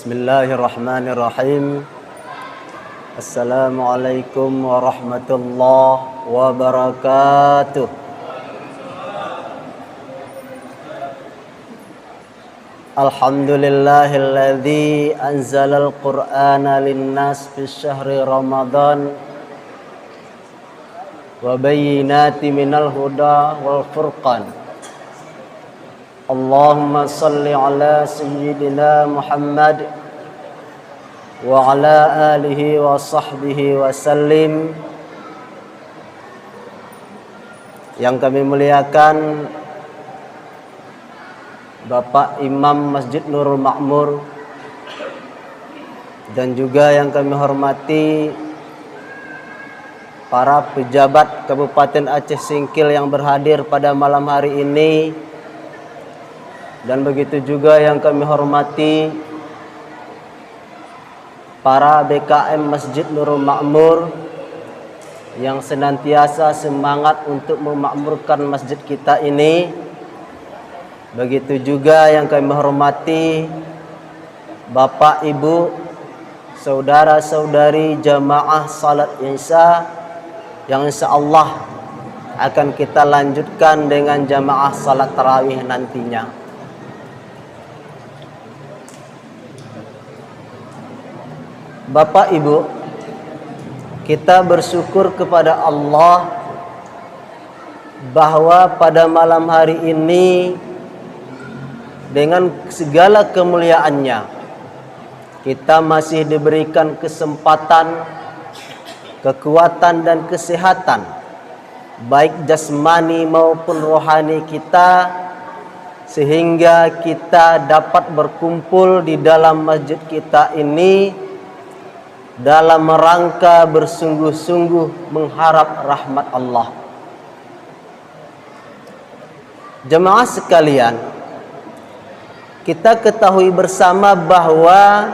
Bismillahirrahmanirrahim. Assalamualaikum warahmatullahi wabarakatuh. Alhamdulillahilladzi anzalal qur'ana linnas fi syahri Ramadan wa bayyinati minal huda wal furqan. Allahumma salli ala sayyidina Muhammad wa ala alihi wa sahbihi wa sallim. Yang kami muliakan Bapak Imam Masjid Nurul Makmur, dan juga yang kami hormati para pejabat Kabupaten Aceh Singkil yang berhadir pada malam hari ini. Dan begitu juga yang kami hormati para BKM Masjid Nurul Makmur yang senantiasa semangat untuk memakmurkan masjid kita ini. Begitu juga yang kami hormati Bapak, Ibu, saudara-saudari jamaah salat Isya yang insyaallah akan kita lanjutkan dengan jamaah salat tarawih nantinya. Bapak Ibu, kita bersyukur kepada Allah bahwa pada malam hari ini dengan segala kemuliaannya kita masih diberikan kesempatan, kekuatan dan kesehatan baik jasmani maupun rohani kita, sehingga kita dapat berkumpul di dalam masjid kita ini dalam rangka bersungguh-sungguh mengharap rahmat Allah. Jemaah sekalian, kita ketahui bersama bahwa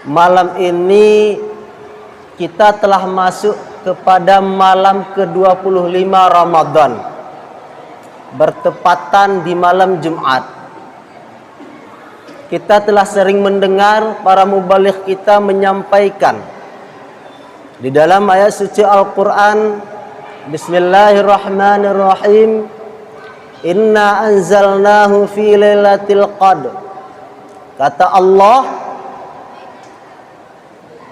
malam ini kita telah masuk kepada malam ke-25 Ramadan, bertepatan di malam Jumat. Kita telah sering mendengar para mubaligh kita menyampaikan di dalam ayat suci Al-Quran, Bismillahirrahmanirrahim, Inna anzalnahu fi lailatul qadr. Kata Allah,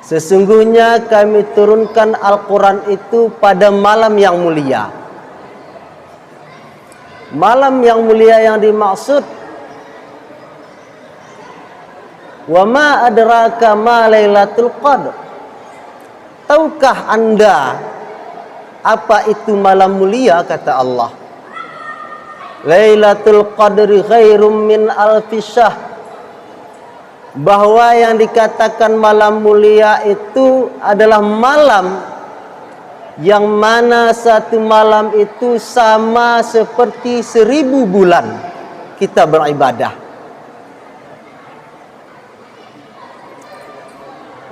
sesungguhnya kami turunkan Al-Quran itu pada malam yang mulia. Malam yang mulia yang dimaksud, wa ma adraka ma lailatul qadr. Tahukah Anda apa itu malam mulia? Kata Allah, Lailatul qadri khairum min alfi syahr. Bahwa yang dikatakan malam mulia itu adalah malam yang mana satu malam itu sama seperti 1000 bulan kita beribadah.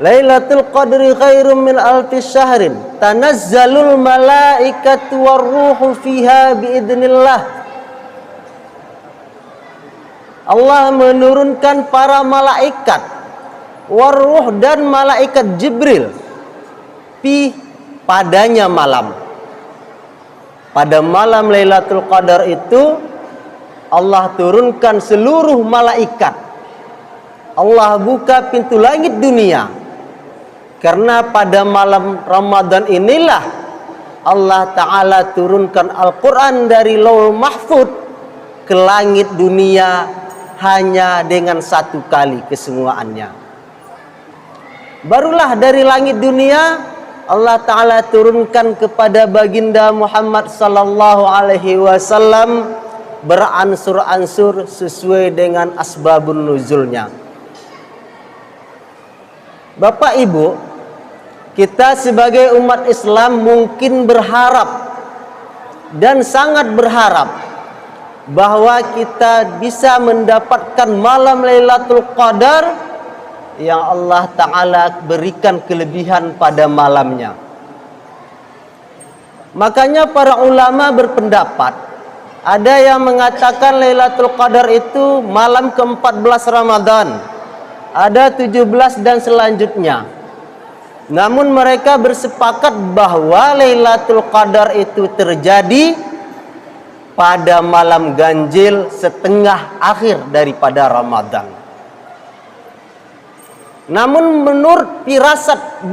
Lailatul qadri khairum min alfi syahrin tanazzalul malaikatu warruhu fiha biidznillah. Allah menurunkan para malaikat, warruh dan malaikat Jibril padanya malam. Pada malam Lailatul Qadar itu Allah turunkan seluruh malaikat. Allah buka pintu langit dunia. Karena pada malam Ramadan inilah Allah Ta'ala turunkan Al-Quran dari Lauhul Mahfuz ke langit dunia hanya dengan satu kali kesemuaannya. Barulah dari langit dunia Allah Ta'ala turunkan kepada baginda Muhammad sallallahu alaihi wasallam beransur-ansur sesuai dengan asbabun nuzulnya. Bapak Ibu, kita sebagai umat Islam mungkin berharap dan sangat berharap bahwa kita bisa mendapatkan malam Lailatul Qadar yang Allah Ta'ala berikan kelebihan pada malamnya. Makanya para ulama berpendapat, ada yang mengatakan Lailatul Qadar itu malam ke-14 Ramadan, ada 17 dan selanjutnya. Namun mereka bersepakat bahwa Lailatul Qadar itu terjadi pada malam ganjil setengah akhir daripada Ramadan. Namun menurut firasat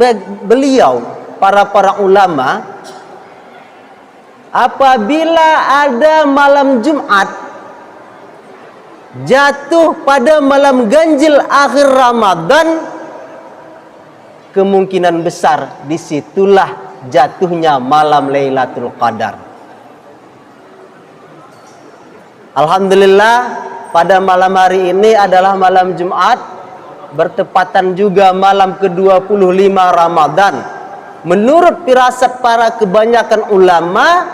beliau, para ulama, apabila ada malam Jumat jatuh pada malam ganjil akhir Ramadan, kemungkinan besar disitulah jatuhnya malam Lailatul Qadar. Alhamdulillah, pada malam hari ini adalah malam Jumat, bertepatan juga malam ke-25 Ramadan. Menurut firasat para kebanyakan ulama,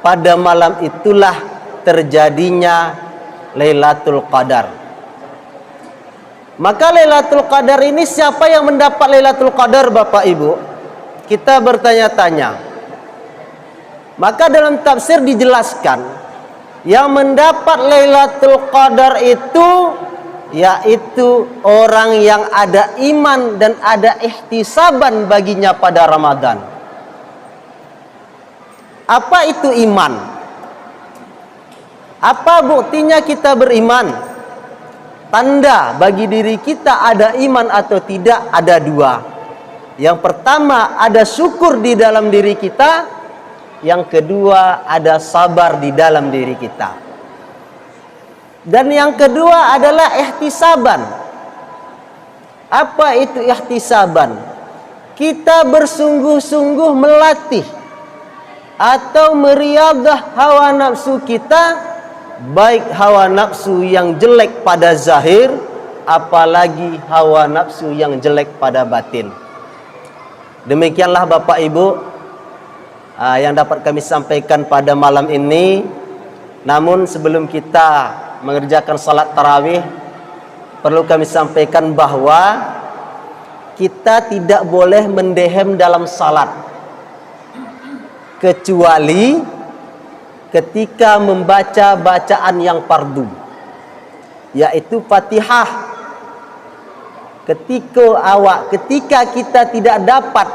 pada malam itulah terjadinya Lailatul Qadar. Maka Lailatul Qadar ini, siapa yang mendapat Lailatul Qadar, Bapak Ibu? Kita bertanya-tanya. Maka dalam tafsir dijelaskan, yang mendapat Lailatul Qadar itu yaitu orang yang ada iman dan ada ihtisaban baginya pada Ramadan. Apa itu iman? Apa buktinya kita beriman? Tanda bagi diri kita ada iman atau tidak ada dua. Yang pertama, ada syukur di dalam diri kita. Yang kedua, ada sabar di dalam diri kita. Dan yang kedua adalah ihtisaban. Apa itu ihtisaban? Kita bersungguh-sungguh melatih atau meriadah hawa nafsu kita, baik hawa nafsu yang jelek pada zahir, apalagi hawa nafsu yang jelek pada batin. Demikianlah Bapak Ibu yang dapat kami sampaikan pada malam ini. Namun sebelum kita mengerjakan salat tarawih, perlu kami sampaikan bahwa kita tidak boleh mendehem dalam salat, kecuali ketika membaca bacaan yang fardu, yaitu Fatihah. Ketika kita tidak dapat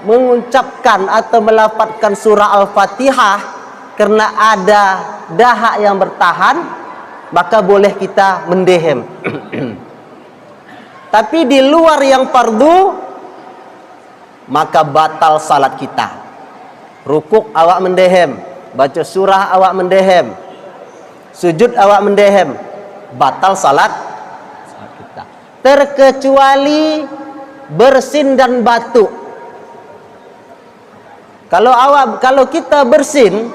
mengucapkan atau melafadzkan surah Al-Fatihah karena ada dahak yang bertahan, maka boleh kita mendehem. Tapi di luar yang fardu, maka batal salat kita. Rukuk awak mendehem, baca surah awak mendehem, sujud awak mendehem, batal salat kita. Terkecuali bersin dan batuk. Kalau kita bersin,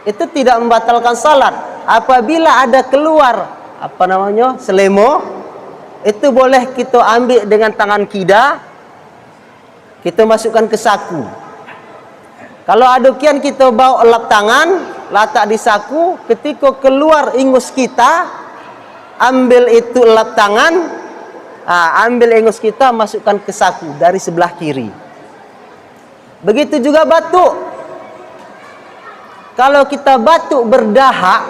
itu tidak membatalkan salat. Apabila ada keluar selemo, itu boleh kita ambil dengan tangan kita, kita masukkan ke saku. Kalau adukian kita bawa elap tangan, letak di saku, ketika keluar ingus kita, ambil itu elap tangan, ambil ingus kita, masukkan ke saku dari sebelah kiri. Begitu juga batuk. Kalau kita batuk berdahak,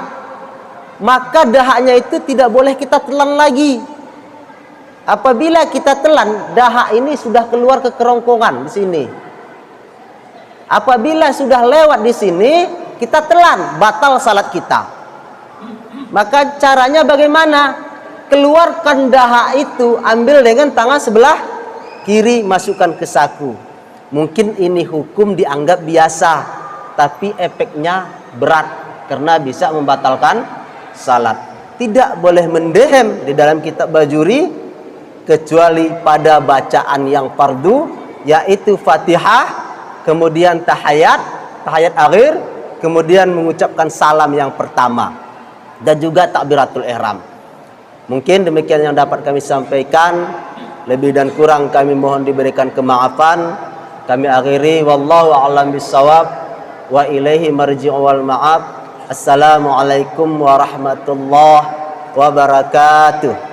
maka dahaknya itu tidak boleh kita telan lagi. Apabila kita telan, dahak ini sudah keluar ke kerongkongan di sini. Apabila sudah lewat di sini, kita telan, batal salat kita. Maka caranya bagaimana? Keluarkan dahak itu, ambil dengan tangan sebelah kiri, masukkan ke saku. Mungkin ini hukum dianggap biasa, tapi efeknya berat karena bisa membatalkan salat. Tidak boleh mendehem di dalam kitab Bajuri kecuali pada bacaan yang fardu, yaitu Fatihah, kemudian tahiyat akhir, kemudian mengucapkan salam yang pertama, dan juga takbiratul ihram. Mungkin demikian yang dapat kami sampaikan. Lebih dan kurang kami mohon diberikan kemaafan. Kami akhiri, wallahu a'lam bissawab, wa ilaihi marji'u wal ma'ab. Assalamualaikum warahmatullahi wabarakatuh.